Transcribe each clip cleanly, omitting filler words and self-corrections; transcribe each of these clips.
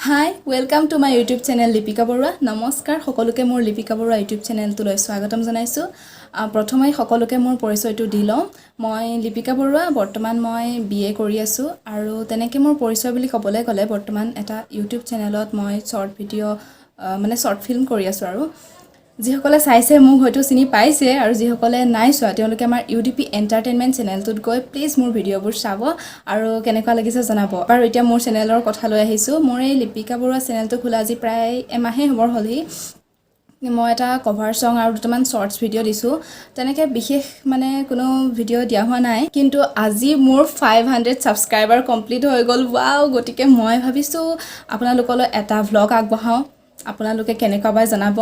high welcome to my YouTube channel Lipika Baruah নমস্কাৰ সকলোকে মোৰ লিপিকা বৰুৱা ইউটিউব চেনেলটোলৈ স্বাগতম জনাইছোঁ প্ৰথমে সকলোকে মোৰ পৰিচয়টো দি লওঁ মই লিপিকা বৰুৱা বৰ্তমান মই বিএ কৰি আছোঁ আৰু তেনেকৈ মোৰ পৰিচয় বুলি ক'বলৈ গ'লে বৰ্তমান এটা ইউটিউব চেনেলত মই শৰ্ট ভিডিঅ' মানে শৰ্ট ফিল্ম কৰি আছোঁ আৰু যিসকলে চাইছে মোক হয়তো চিনি পাইছে আৰু যিসকলে নাই চোৱা তেওঁলোকে আমাৰ ইউডিপি এণ্টাৰটেইনমেণ্ট চেনেলটোত গৈ প্লিজ মোৰ ভিডিঅ'বোৰ চাব আৰু কেনেকুৱা লাগিছে জনাব আৰু এতিয়া মোৰ চেনেলৰ কথা লৈ আহিছোঁ মোৰ এই লিপিকা বৰুৱা চেনেলটো খোলা আজি প্ৰায় এমাহেই হ'বৰ হ'লহি মই এটা কভাৰ ছং আৰু দুটামান শ্বৰ্টছ ভিডিঅ' দিছোঁ তেনেকৈ বিশেষ মানে কোনো ভিডিঅ' দিয়া হোৱা নাই কিন্তু আজি মোৰ 500 ছাবস্ক্ৰাইবাৰ কমপ্লিট হৈ গ'ল ৱাও গতিকে মই ভাবিছোঁ আপোনালোকলৈ এটা ভ্লগ আগবঢ়াওঁ আপোনালোকে কেনেকুৱা পায় জনাব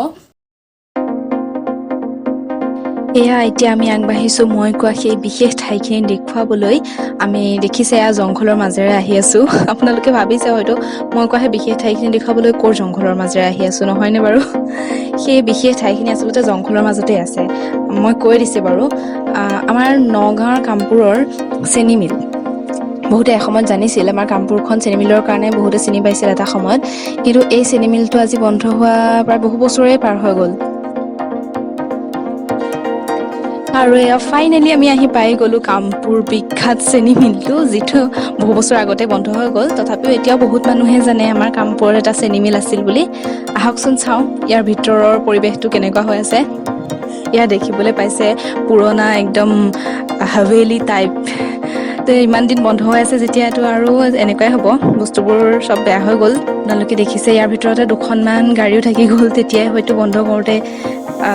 এয়া এতিয়া আমি আগবাঢ়িছোঁ মই কোৱা সেই বিশেষ ঠাইখিনি দেখুৱাবলৈ আমি দেখিছে এয়া জংঘলৰ মাজেৰে আহি আছোঁ আপোনালোকে ভাবিছে হয়তো মই কোৱা সেই বিশেষ ঠাইখিনি দেখুৱাবলৈ ক'ৰ জংঘলৰ মাজেৰে আহি আছোঁ নহয়নে বাৰু সেই বিশেষ ঠাইখিনি আচলতে জংঘলৰ মাজতে আছে মই কৈ দিছে বাৰু আমাৰ নগাঁৱৰ কামপুৰৰ চেনি মিল বহুতে এসময়ত জানিছিল আমাৰ কামপুৰখন চেনি মিলৰ কাৰণে বহুতে চিনি পাইছিল এটা সময়ত কিন্তু এই চেনি মিলটো আজি বন্ধ হোৱা প্ৰায় বহু বছৰেই পাৰ হৈ গ'ল আৰু এয়া ফাইনেলি আমি আহি পাই গ'লোঁ কামপুৰ বিখ্যাত চেনি মিলটো যিটো বহু বছৰ আগতে বন্ধ হৈ গ'ল তথাপিও এতিয়াও বহুত মানুহে জানে আমাৰ কামপুৰত এটা চেনি মিল আছিল বুলি আহকচোন চাওঁ ইয়াৰ ভিতৰৰ পৰিৱেশটো কেনেকুৱা হৈ আছে এয়া দেখিবলৈ পাইছে পুৰণা একদম হাভেলি টাইপ তো ইমান দিন বন্ধ হৈ আছে যেতিয়াতো আৰু এনেকুৱাই হ'ব বস্তুবোৰ চব বেয়া হৈ গ'ল আপোনালোকে দেখিছে ইয়াৰ ভিতৰতে দুখনমান গাড়ীও থাকি গ'ল তেতিয়াই হয়তো বন্ধ কৰোঁতে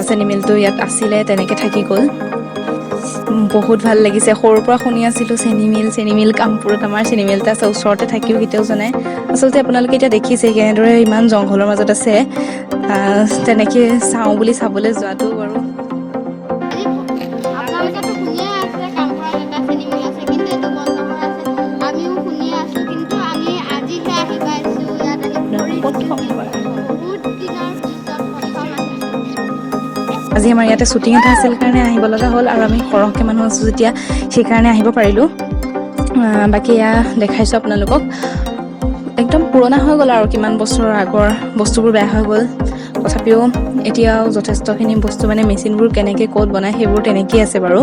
চেনি মিলটো ইয়াত আছিলে তেনেকৈ থাকি গ'ল বহুত ভাল লাগিছে সৰুৰ পৰা শুনি আছিলোঁ চেনি মিল কামপুৰত আমাৰ চেনি মিল এটা আছে ওচৰতে থাকিও কেতিয়াও জনাই আচলতে আপোনালোকে এতিয়া দেখিছে কেনেদৰে ইমান জংঘলৰ মাজত আছে তেনেকৈ চাওঁ বুলি চাবলৈ যোৱাটো বাৰু আজি আমাৰ ইয়াতে শ্বুটিং এটা আছিল কাৰণে আহিব লগা হ'ল আৰু আমি সৰহকৈ মানুহ আছোঁ যেতিয়া সেইকাৰণে আহিব পাৰিলোঁ বাকী এয়া দেখাইছোঁ আপোনালোকক একদম পুৰণা হৈ গ'ল আৰু কিমান বছৰৰ আগৰ বস্তুবোৰ বেয়া হৈ গ'ল তথাপিও এতিয়াও যথেষ্টখিনি বস্তু মানে মেচিনবোৰ কেনেকৈ ক'ত বনায় সেইবোৰ তেনেকেই আছে বাৰু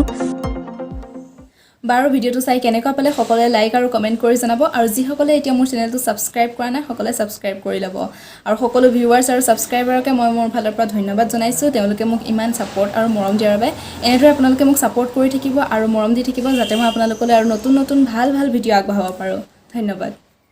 ভিডিঅ'টো চাই কেনেকুৱা পালে সকলোৱে লাইক আৰু কমেণ্ট কৰি জনাব আৰু যিসকলে এতিয়া মোৰ চেনেলটো ছাবস্ক্ৰাইব কৰা নাই সকলোৱে ছাবস্ক্ৰাইব কৰি ল'ব আৰু সকলো ভিউৱাৰ্ছ আৰু ছাবস্ক্ৰাইবাৰকে মই মোৰ ফালৰ পৰা ধন্যবাদ জনাইছোঁ তেওঁলোকে মোক ইমান ছাপোৰ্ট আৰু মৰম দিয়াৰ বাবে এনেদৰে আপোনালোকে মোক ছাপোৰ্ট কৰি থাকিব আৰু মৰম দি থাকিব যাতে মই আপোনালোকলৈ আৰু নতুন নতুন ভাল ভিডিঅ' আগবঢ়াব পাৰোঁ ধন্যবাদ